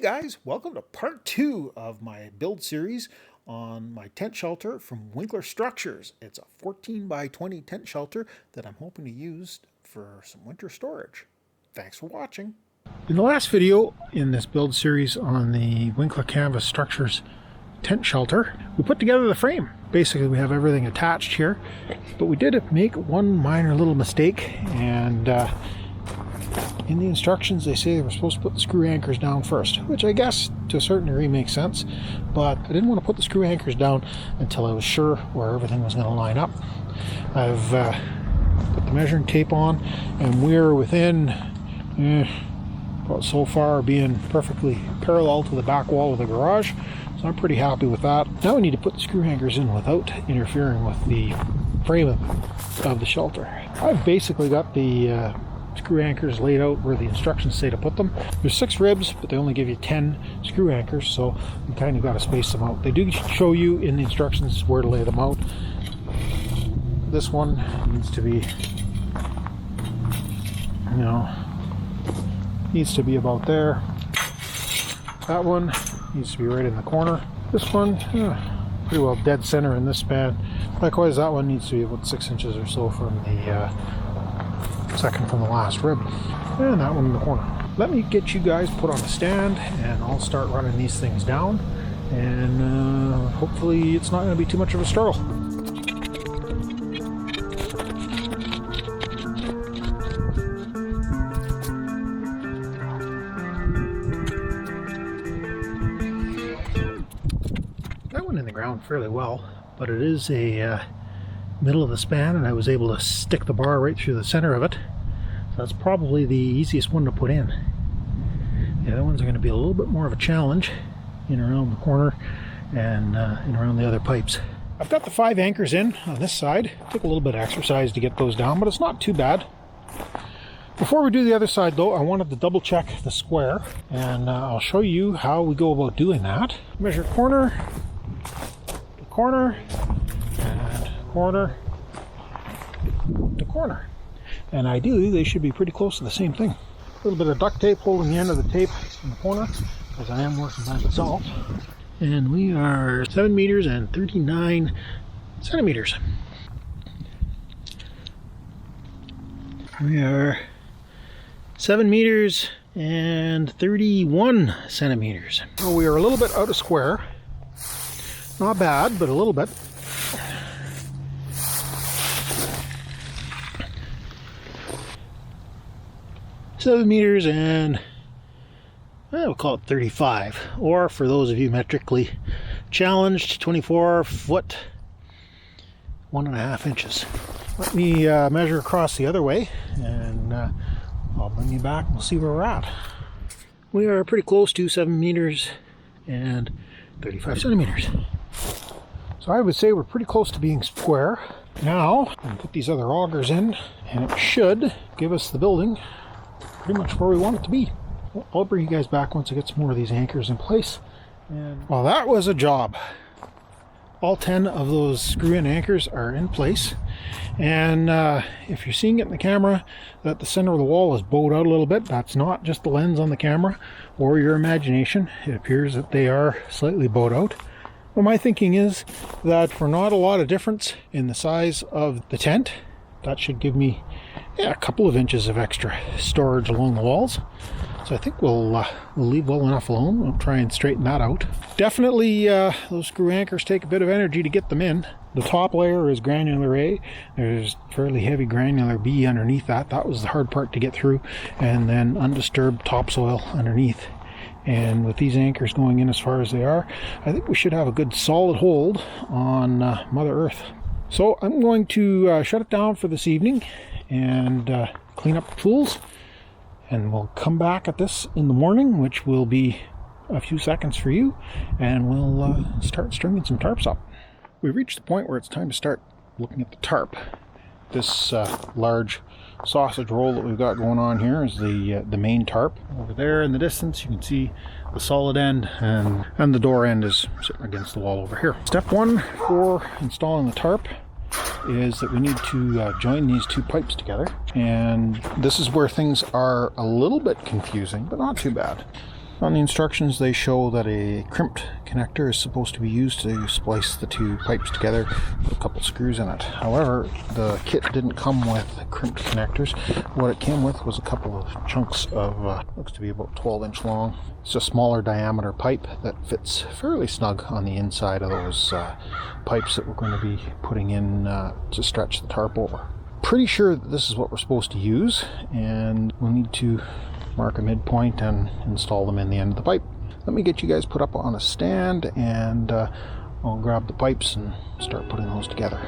guys, welcome to part 2 of my build series on my tent shelter from Winkler Structures. It's a 14 by 20 tent shelter that I'm hoping to use for some winter storage. Thanks for watching. In the last video in this build series on the Winkler Canvas Structures tent shelter, we put together the frame. Basically we have everything attached here, but we did make one minor little mistake, and in the instructions they say we're supposed to put the screw anchors down first, which I guess to a certain degree makes sense, but I didn't want to put the screw anchors down until I was sure where everything was going to line up. I've put the measuring tape on, and we're within about so far being perfectly parallel to the back wall of the garage, so I'm pretty happy with that. Now we need to put the screw anchors in without interfering with the frame of the shelter. I've basically got the screw anchors laid out where the instructions say to put them. There's 6 ribs, but they only give you 10 screw anchors, so you kind of got to space them out. They do show you in the instructions where to lay them out. This one needs to be, needs to be about there. That one needs to be right in the corner. This one, pretty well dead center in this span. Likewise, that one needs to be about 6 inches or so from the second from the last rib, and that one in the corner. Let me get you guys put on a stand and I'll start running these things down, and hopefully it's not going to be too much of a struggle. That went in the ground fairly well, but it is a middle of the span, and I was able to stick the bar right through the center of it. So that's probably the easiest one to put in. The other ones are going to be a little bit more of a challenge in around the corner and in around the other pipes. I've got the 5 anchors in on this side. Took a little bit of exercise to get those down, but it's not too bad. Before we do the other side though, I wanted to double check the square, and I'll show you how we go about doing that. Measure corner to corner, and corner to corner, and ideally they should be pretty close to the same thing. A little bit of duct tape holding the end of the tape in the corner, as I am working by myself. And we are 7 meters and 39 centimeters. We are 7 meters and 31 centimeters. So we are a little bit out of square. Not bad, but a little bit. $7 meters and we'll call it 35, or for those of you metrically challenged, 24 foot 1.5 inches. Let me measure across the other way, and I'll bring you back and we'll see where we're at. We are pretty close to 7 meters and 35 centimeters. So I would say we're pretty close to being square. Now I'm going to put these other augers in, and it should give us the building pretty much where we want it to be. Well, I'll bring you guys back once I get some more of these anchors in place. And well, that was a job. All 10 of those screw-in anchors are in place, and if you're seeing it in the camera that the center of the wall is bowed out a little bit, that's not just the lens on the camera or your imagination. It appears that they are slightly bowed out. Well, my thinking is that for not a lot of difference in the size of the tent, that should give me a couple of inches of extra storage along the walls. So I think we'll leave well enough alone. We'll try and straighten that out. Definitely those screw anchors take a bit of energy to get them in. The top layer is granular A. There's fairly heavy granular B underneath that. That was the hard part to get through. And then undisturbed topsoil underneath. And with these anchors going in as far as they are, I think we should have a good solid hold on Mother Earth. So I'm going to shut it down for this evening and clean up the tools, and we'll come back at this in the morning, which will be a few seconds for you, and we'll start stringing some tarps up. We've reached the point where it's time to start looking at the tarp. This large sausage roll that we've got going on here is the main tarp. Over there in the distance you can see the solid end, and the door end is sitting against the wall over here. Step 1 for installing the tarp is that we need to join these 2 pipes together, and this is where things are a little bit confusing, but not too bad. On the instructions they show that a crimped connector is supposed to be used to splice the two pipes together with a couple screws in it. However, the kit didn't come with crimped connectors. What it came with was a couple of chunks of, looks to be about 12-inch long. It's a smaller diameter pipe that fits fairly snug on the inside of those pipes that we're going to be putting in to stretch the tarp over. Pretty sure that this is what we're supposed to use, and we'll need to mark a midpoint and install them in the end of the pipe. Let me get you guys put up on a stand, and I'll grab the pipes and start putting those together.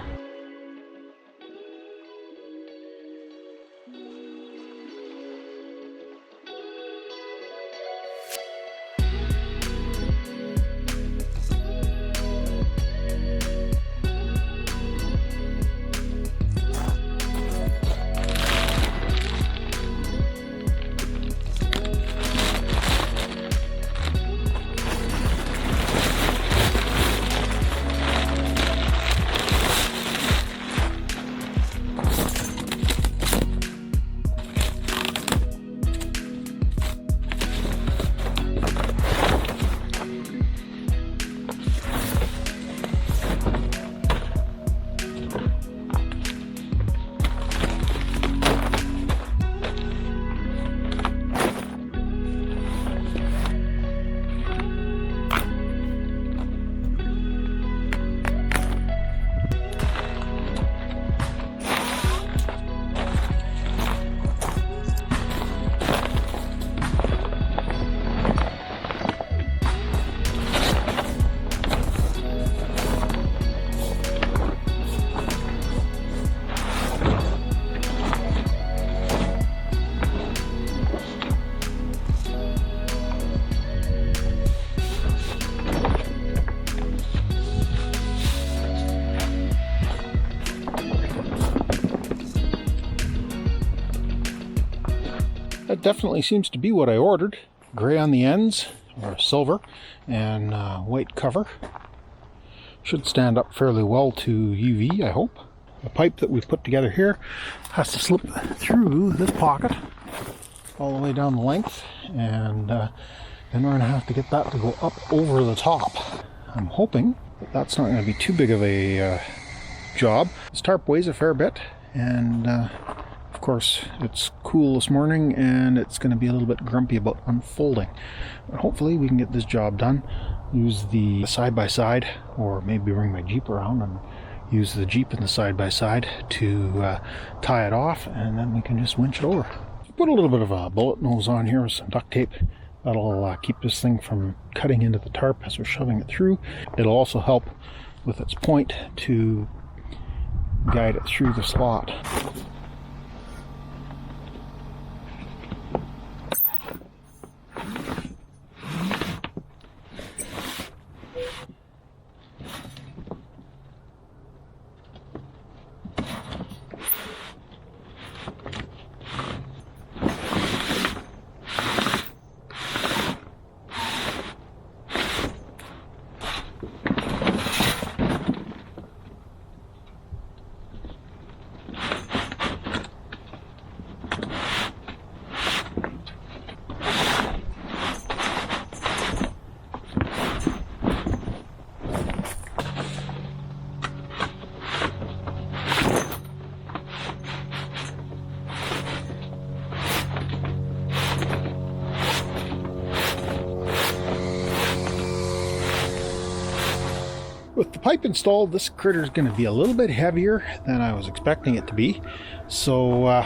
That definitely seems to be what I ordered. Gray on the ends, or silver, and white cover. Should stand up fairly well to UV, I hope. The pipe that we've put together here has to slip through this pocket all the way down the length, and then we're going to have to get that to go up over the top. I'm hoping that that's not going to be too big of a job. This tarp weighs a fair bit, and of course it's cool this morning and it's going to be a little bit grumpy about unfolding. But hopefully we can get this job done. Use the side-by-side, or maybe bring my Jeep around and use the Jeep and the side-by-side to tie it off, and then we can just winch it over. Put a little bit of a bullet nose on here with some duct tape. That'll keep this thing from cutting into the tarp as we're shoving it through. It'll also help with its point to guide it through the slot. With the pipe installed, this critter is going to be a little bit heavier than I was expecting it to be. So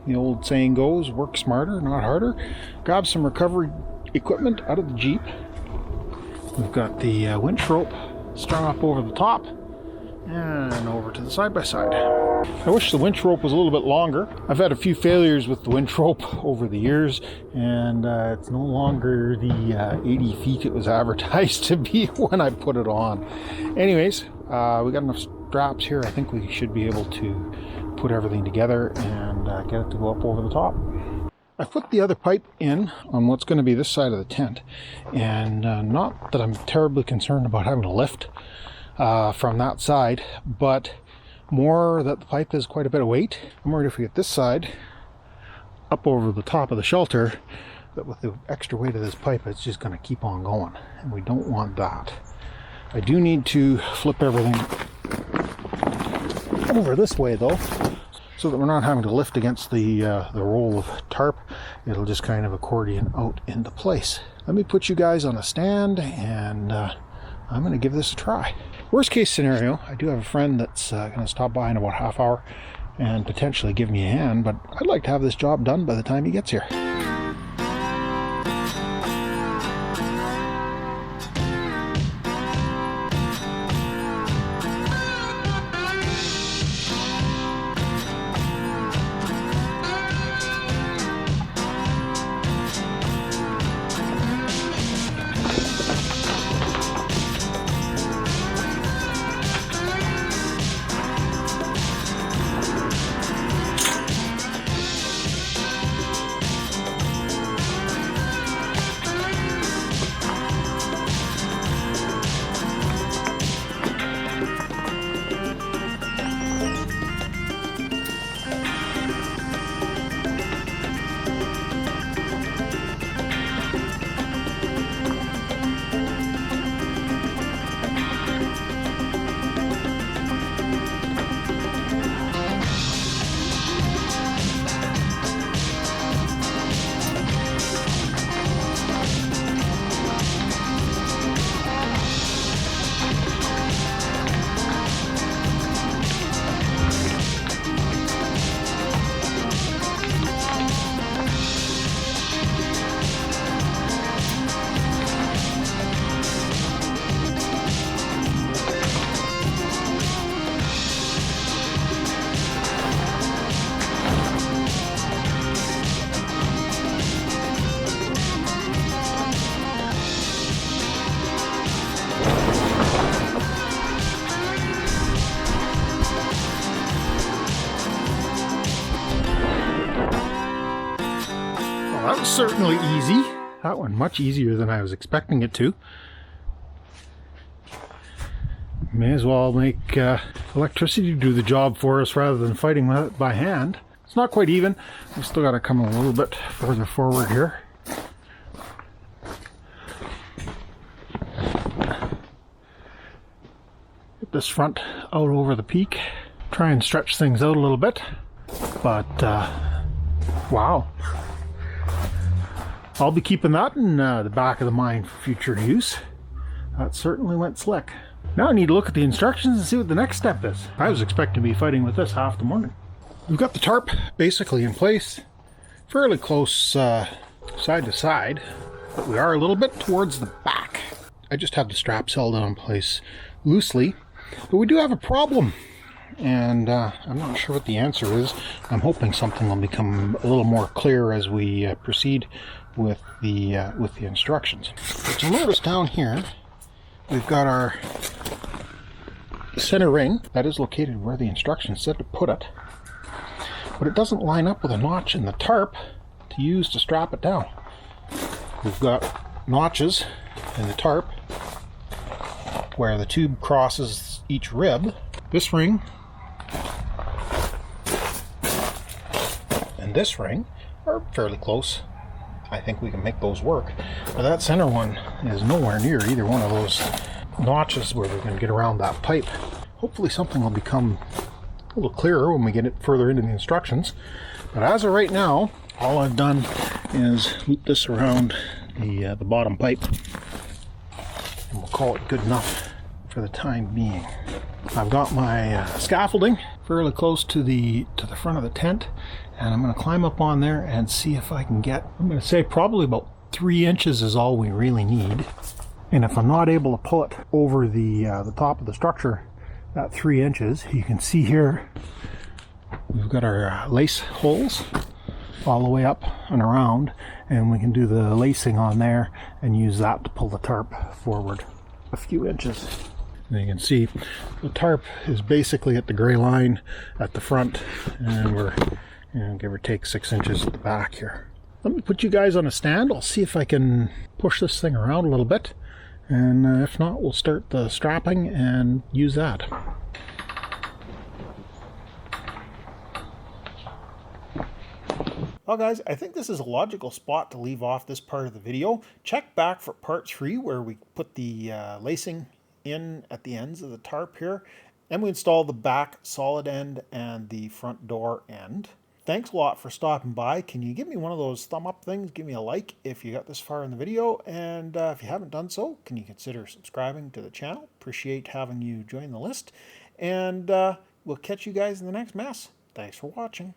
the old saying goes, work smarter, not harder. Grab some recovery equipment out of the Jeep. We've got the winch rope strung up over the top and over to the side-by-side. I wish the winch rope was a little bit longer. I've had a few failures with the winch rope over the years, and it's no longer the 80 feet it was advertised to be when I put it on. Anyways, we got enough straps here. I think we should be able to put everything together and get it to go up over the top. I put the other pipe in on what's going to be this side of the tent, and not that I'm terribly concerned about having to lift from that side, but more that the pipe is quite a bit of weight. I'm worried if we get this side up over the top of the shelter But with the extra weight of this pipe, it's just going to keep on going, and we don't want that. I do need to flip everything over this way though, so that we're not having to lift against the roll of tarp. It'll just kind of accordion out into place. Let me put you guys on a stand, and I'm going to give this a try. Worst case scenario, I do have a friend that's going to stop by in about a half hour and potentially give me a hand, but I'd like to have this job done by the time he gets here. That was certainly easy. That one much easier than I was expecting it to. May as well make electricity do the job for us rather than fighting it by hand. It's not quite even. We still got to come a little bit further forward here. Get this front out over the peak. Try and stretch things out a little bit. But, wow. I'll be keeping that in the back of the mind for future use. That certainly went slick. Now I need to look at the instructions and see what the next step is. I was expecting to be fighting with this half the morning. We've got the tarp basically in place, fairly close side to side, but we are a little bit towards the back. I just have the straps held in place loosely, but we do have a problem, and I'm not sure what the answer is. I'm hoping something will become a little more clear as we proceed with the instructions. But you'll notice down here we've got our center ring that is located where the instructions said to put it, but it doesn't line up with a notch in the tarp to use to strap it down. We've got notches in the tarp where the tube crosses each rib. This ring and this ring are fairly close. I think we can make those work. But that center one is nowhere near either one of those notches where we're going to get around that pipe. Hopefully something will become a little clearer when we get it further into the instructions. But as of right now, all I've done is loop this around the bottom pipe, and we'll call it good enough for the time being. I've got my scaffolding fairly close to the front of the tent, and I'm going to climb up on there and see if I can get, I'm going to say probably about 3 inches is all we really need. And if I'm not able to pull it over the top of the structure, that 3 inches, you can see here we've got our lace holes all the way up and around, and we can do the lacing on there and use that to pull the tarp forward a few inches. And you can see the tarp is basically at the gray line at the front, and we're, give or take 6 inches at the back here. Let me put you guys on a stand. I'll see if I can push this thing around a little bit, and if not, we'll start the strapping and use that. Well, guys, I think this is a logical spot to leave off this part of the video. Check back for part 3 where we put the lacing in at the ends of the tarp here. And we install the back solid end and the front door end. Thanks a lot for stopping by. Can you give me one of those thumb up things? Give me a like if you got this far in the video. And if you haven't done so, can you consider subscribing to the channel? Appreciate having you join the list. And we'll catch you guys in the next mess. Thanks for watching.